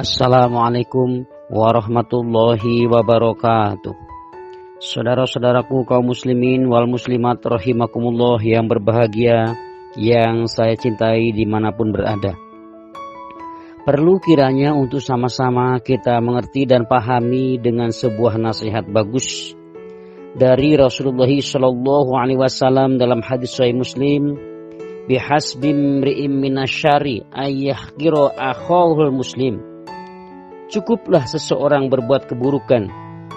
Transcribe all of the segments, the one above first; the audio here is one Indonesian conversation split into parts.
Assalamualaikum warahmatullahi wabarakatuh. Saudara-saudaraku kaum muslimin wal muslimat rahimakumullah yang berbahagia, yang saya cintai dimanapun berada. Perlu kiranya untuk sama-sama kita mengerti dan pahami dengan sebuah nasihat bagus dari Rasulullah SAW dalam hadis Sahih Muslim, bihasbim ri'im minasyari ayyahkiro akhawul muslim. Cukuplah seseorang berbuat keburukan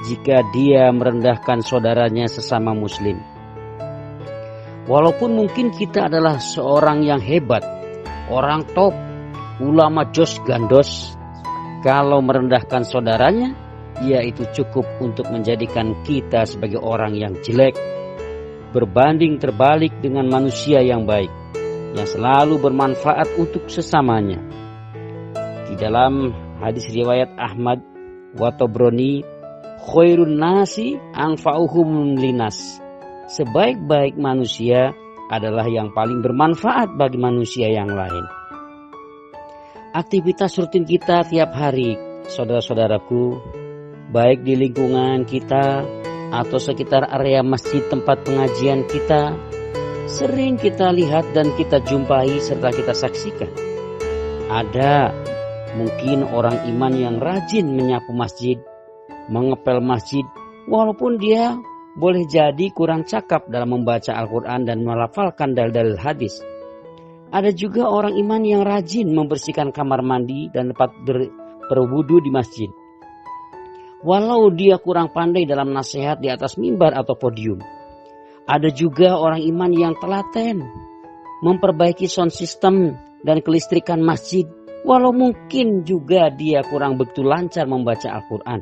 jika dia merendahkan saudaranya sesama muslim. Walaupun mungkin kita adalah seorang yang hebat, orang top, ulama jos gandos, kalau merendahkan saudaranya, ia itu cukup untuk menjadikan kita sebagai orang yang jelek, berbanding terbalik dengan manusia yang baik, yang selalu bermanfaat untuk sesamanya. Di dalam hadis riwayat Ahmad wa Tabrani, khairun nasi anfa'uhum linas. Sebaik-baik manusia adalah yang paling bermanfaat bagi manusia yang lain. Aktivitas rutin kita tiap hari, saudara-saudaraku, baik di lingkungan kita atau sekitar area masjid tempat pengajian kita, sering kita lihat dan kita jumpai serta kita saksikan. Ada mungkin orang iman yang rajin menyapu masjid, mengepel masjid, walaupun dia boleh jadi kurang cakap dalam membaca Al-Quran dan melafalkan dalil-dalil hadis. Ada juga orang iman yang rajin membersihkan kamar mandi dan tempat berwudu di masjid, walau dia kurang pandai dalam nasihat di atas mimbar atau podium. Ada juga orang iman yang telaten memperbaiki sound system dan kelistrikan masjid, walau mungkin juga dia kurang begitu lancar membaca Al-Quran.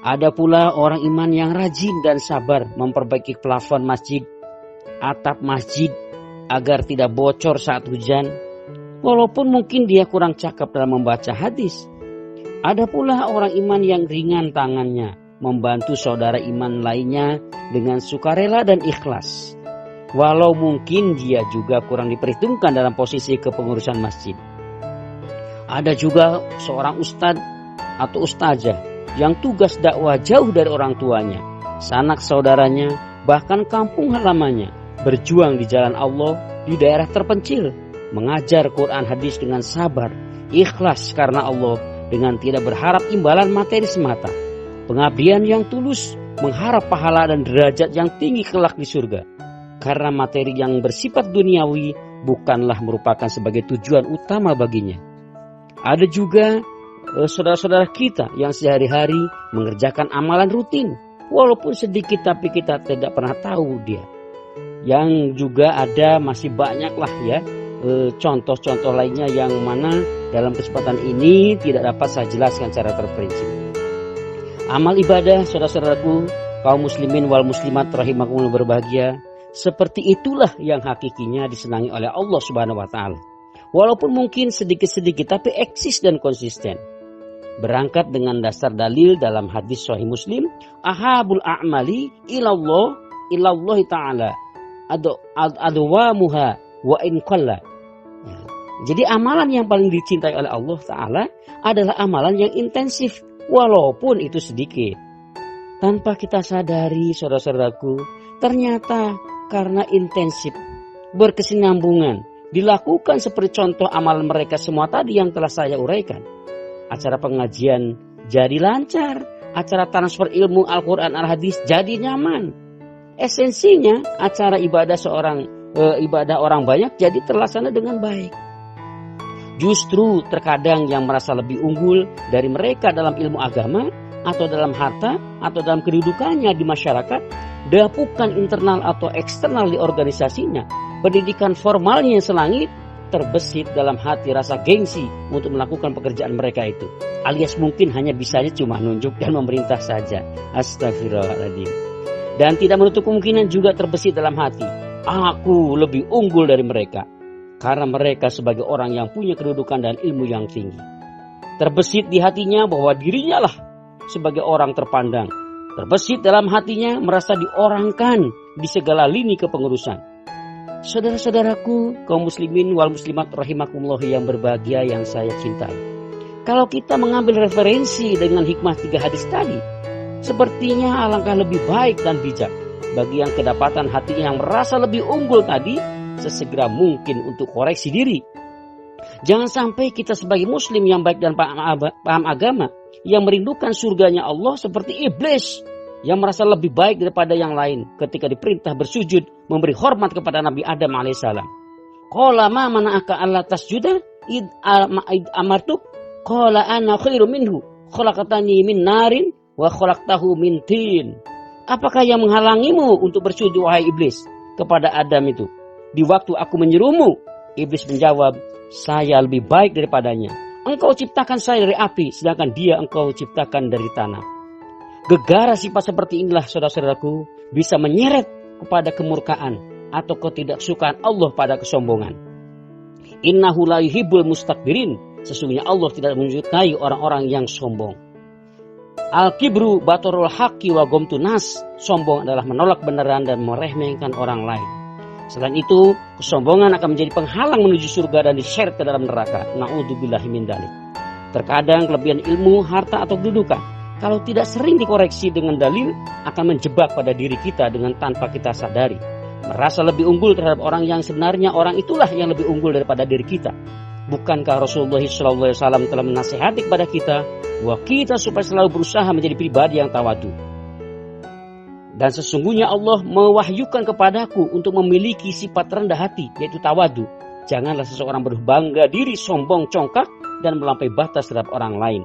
Ada pula orang iman yang rajin dan sabar memperbaiki plafon masjid, atap masjid agar tidak bocor saat hujan, walaupun mungkin dia kurang cakap dalam membaca hadis. Ada pula orang iman yang ringan tangannya membantu saudara iman lainnya dengan sukarela dan ikhlas, walau mungkin dia juga kurang diperhitungkan dalam posisi kepengurusan masjid. Ada juga seorang ustadz atau ustazah yang tugas dakwah jauh dari orang tuanya, sanak saudaranya, bahkan kampung halamannya, berjuang di jalan Allah di daerah terpencil, mengajar Quran hadis dengan sabar, ikhlas karena Allah dengan tidak berharap imbalan materi semata, pengabdian yang tulus, mengharap pahala dan derajat yang tinggi kelak di surga, karena materi yang bersifat duniawi bukanlah merupakan sebagai tujuan utama baginya. Ada juga saudara-saudara kita yang sehari-hari mengerjakan amalan rutin, walaupun sedikit tapi kita tidak pernah tahu dia. Yang juga ada masih banyaklah ya contoh-contoh lainnya yang mana dalam kesempatan ini tidak dapat saya jelaskan secara terperinci. Amal ibadah, saudara-saudaraku, kaum muslimin wal muslimat rahimakumullah berbahagia, seperti itulah yang hakikinya disenangi oleh Allah Subhanahu wa taala. Walaupun mungkin sedikit-sedikit tapi eksis dan konsisten. Berangkat dengan dasar dalil dalam hadis Sahih Muslim, ahabul a'mali ilallah ta'ala adwamuha wa in qalla. Jadi amalan yang paling dicintai oleh Allah Ta'ala adalah amalan yang intensif walaupun itu sedikit. Tanpa kita sadari, saudara-saudaraku, ternyata karena intensif, berkesinambungan, dilakukan seperti contoh amal mereka semua tadi yang telah saya uraikan. Acara pengajian jadi lancar, acara transfer ilmu Al-Quran Al-Hadis jadi nyaman. Esensinya acara ibadah ibadah orang banyak jadi terlaksana dengan baik. Justru terkadang yang merasa lebih unggul dari mereka dalam ilmu agama atau dalam harta atau dalam kedudukannya di masyarakat, dapukan internal atau eksternal di organisasinya, pendidikan formalnya yang selangit, terbesit dalam hati rasa gengsi untuk melakukan pekerjaan mereka itu, alias mungkin hanya bisanya cuma nunjuk dan memerintah saja. Astagfirullahaladzim. Dan tidak menutup kemungkinan juga terbesit dalam hati, aku lebih unggul dari mereka, karena mereka sebagai orang yang punya kedudukan dan ilmu yang tinggi. Terbesit di hatinya bahwa dirinya lah sebagai orang terpandang. Terbesit dalam hatinya merasa diorangkan di segala lini kepengurusan. Saudara-saudaraku, kaum muslimin wal muslimat rahimakumullah yang berbahagia yang saya cintai. Kalau kita mengambil referensi dengan hikmah 3 hadis tadi, sepertinya alangkah lebih baik dan bijak bagi yang kedapatan hatinya yang merasa lebih unggul tadi, sesegera mungkin untuk koreksi diri. Jangan sampai kita sebagai muslim yang baik dan paham agama, yang merindukan surganya Allah seperti iblis yang merasa lebih baik daripada yang lain ketika diperintah bersujud memberi hormat kepada Nabi Adam alaihissalam. Qala ma mana'aka alla tasjuda id amartuk qala ana khairum minhu khalaqtani min narin wa khalaqtahu min tin. Apakah yang menghalangimu untuk bersujud wahai iblis kepada Adam itu di waktu aku menyerumu? Iblis menjawab, saya lebih baik daripadanya. Engkau ciptakan saya dari api, sedangkan dia engkau ciptakan dari tanah. Gegara sifat seperti inilah saudara-saudaraku bisa menyeret kepada kemurkaan atau ketidaksukaan Allah pada kesombongan. Innahu la yuhibbul mustakbirin. Sesungguhnya Allah tidak menyukai orang-orang yang sombong. Al-kibru batorul haqqi wa gomtu nas. Sombong adalah menolak benaran dan meremehkan orang lain. Selain itu, kesombongan akan menjadi penghalang menuju surga dan diseret ke dalam neraka. Na'udzubillahi min dzalik. Terkadang kelebihan ilmu, harta atau kedudukan, kalau tidak sering dikoreksi dengan dalil, akan menjebak pada diri kita dengan tanpa kita sadari. Merasa lebih unggul terhadap orang yang sebenarnya orang itulah yang lebih unggul daripada diri kita. Bukankah Rasulullah SAW telah menasihati kepada kita bahwa kita supaya selalu berusaha menjadi pribadi yang tawadu. Dan sesungguhnya Allah mewahyukan kepadaku untuk memiliki sifat rendah hati, yaitu tawadu. Janganlah seseorang berbangga diri, sombong, congkak, dan melampaui batas terhadap orang lain.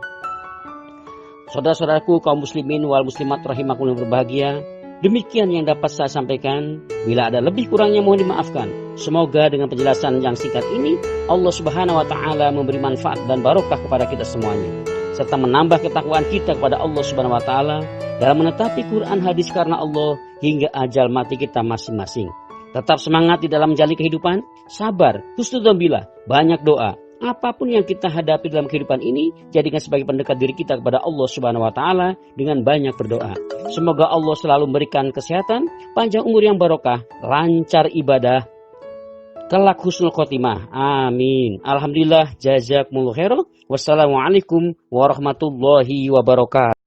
Saudara-saudaraku kaum muslimin wal muslimat rahimakumullah berbahagia, demikian yang dapat saya sampaikan. Bila ada lebih kurangnya mohon dimaafkan. Semoga dengan penjelasan yang singkat ini Allah Subhanahu wa taala memberi manfaat dan barokah kepada kita semuanya, serta menambah ketakwaan kita kepada Allah Subhanahu wa taala dalam menetapi Quran hadis karena Allah hingga ajal mati kita masing-masing. Tetap semangat di dalam menjalani kehidupan, sabar, husnudzon billah, banyak doa. Apapun yang kita hadapi dalam kehidupan ini, jadikan sebagai pendekat diri kita kepada Allah Subhanahu wa taala dengan banyak berdoa. Semoga Allah selalu memberikan kesehatan, panjang umur yang barokah, lancar ibadah, kelak husnul khotimah. Amin. Alhamdulillah, jazakumullah khairan. Wassalamualaikum warahmatullahi wabarakatuh.